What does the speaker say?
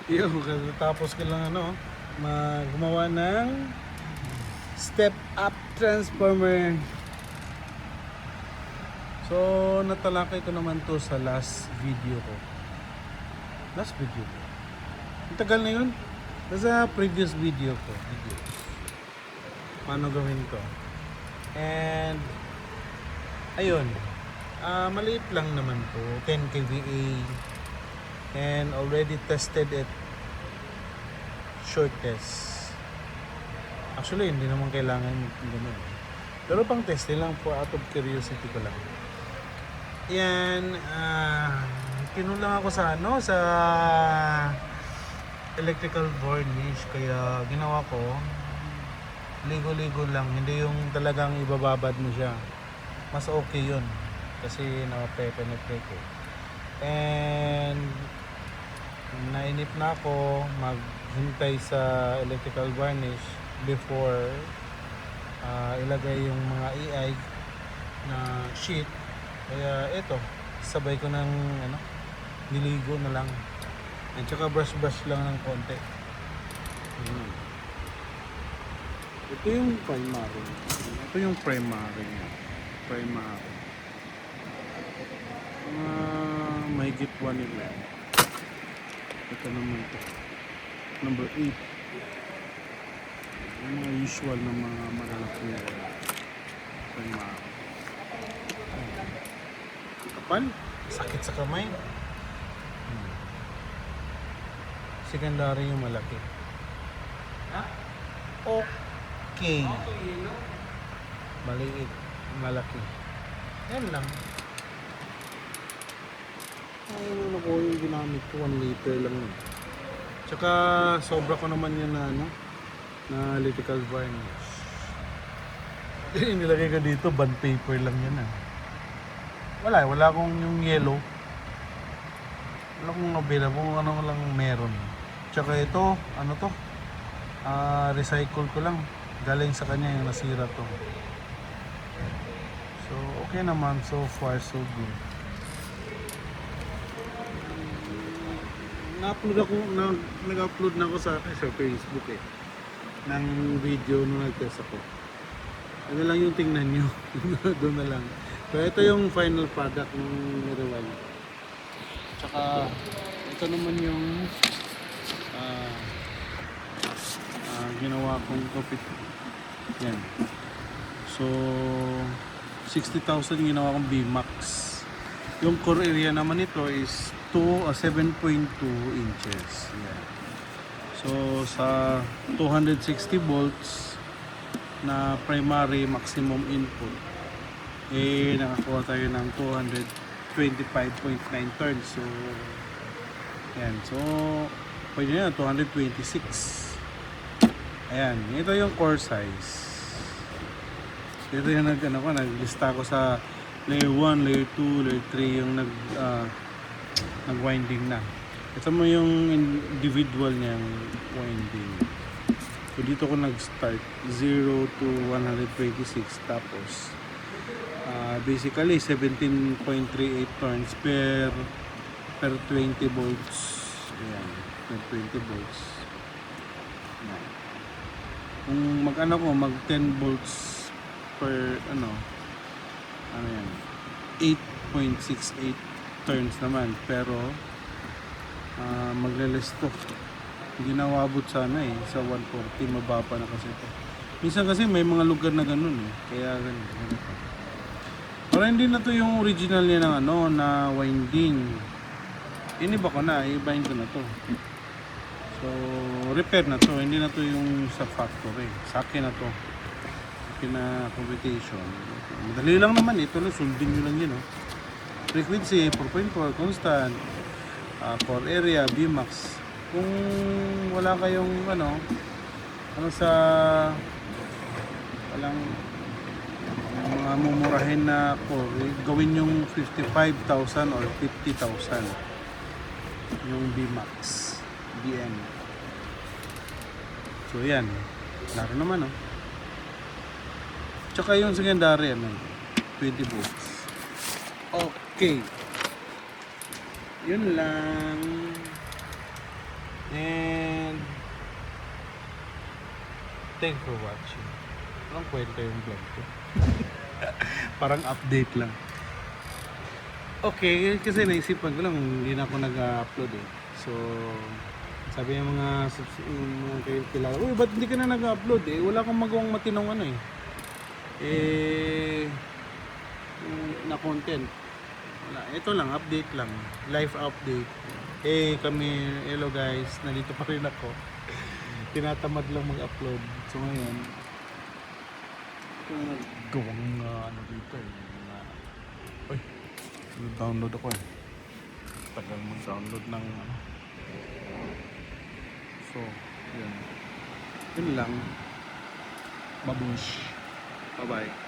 Yung tapos ko lang gumawa ng step up transformer. So natalakay ko naman to sa last video ko. Ang tagal na yun. Sa previous video ko. Paano gawin to. And ayun. Maliit lang naman to. 10 kVA. And already tested it. Short test. Actually, hindi naman kailangan ganun. Pero pang testing lang po, out of curiosity ko lang. Yan, kinulang ako sa sa electrical varnish. Kaya ginawa ko, ligo-ligo lang. Hindi yung talagang ibababad mo siya. Mas okay yun. Kasi nakapenetrate ko. And nainip na ako maghintay sa electrical varnish before ilagay yung mga AI na sheet. Kaya ito, sabay ko ng niligo na lang. At saka brush lang ng konti. Ito yung primary. Mahigit 1 nila. Ito naman to. Number 8. Yung mga usual na mga malalaki na primary. Kapal. Sakit sa kamay. Secondary yung malaki. Okay. Maliit. Malaki. Yan lang. Ayun na ko yung ginamit ko. 1 liter lang yun. Tsaka sobra ko naman yun na na electrical varnish. Nilagay ko dito, bond paper lang yan Wala akong yung yellow. Wala akong nabila kung ano lang meron. Tsaka ito, recycle ko lang. Galing sa kanya yung nasira to. So, okay naman. So far, so good. Nag-upload na ako sa Facebook ng video nung nag-test ako. Ano lang yung tingnan nyo. Doon na lang. So ito yung final product ng Rewind. Tsaka ito naman yung ginawa kong coffee. Yan. So 60,000 ginawa kong B-Max. Yung core area naman ito is 7.2 inches. Yan. So sa 260 volts na primary maximum input, nakakuha tayo ng 225.9 turns. So yan. So pwede na 226. Ayan, ito yung core size. So ito yung naglista ko sa layer 1, layer 2, layer 3 yung nag-winding na. Ito mo yung individual niyang winding. So dito ko nag-start 0 to 126, tapos basically 17.38 turns per 20 volts. Ayan, per 20 volts. Ayan. Kung mag 10 volts per yan, 8.68 turns naman, pero magle-less to. Hindi nawabot sana sa 140, mababa na kasi ito. Minsan kasi may mga lugar na ganun kaya ganun. Pero hindi na to yung original niya ng na winding. Iniba ko na, i-bind ko na to. So repair na to, hindi na to yung sa factory. Sa akin na to. Computation. Madali lang naman ito, sundin nyo lang yun. Frequency 4.4 constant, core area B-Max. Kung wala kayong sa walang mga mumurahin na core, gawin yung 55,000 or 50,000 yung B-Max BM. So yan, laro naman Tsaka yung secondary 20 volts. Okay. Yun lang. And thanks for watching. Walang kwenta yung vlog ko. Parang update lang. Okay, kasi naisipan ko lang, hindi na ako nag-upload eh. So, sabi ng yung mga kilala, uy, ba't hindi ka na nag-upload eh? Wala akong magawang matinong ano eh. Na content. Wala. Ito lang, update lang. Life update. Kami, hello guys, nandito pa rin ako. Tinatamad lang mag-upload. So ngayon, gawang ano dito eh. Uy, download ako eh. Tagal mag-download ng ano. So, yun. Yun lang. Babush. Bye-bye.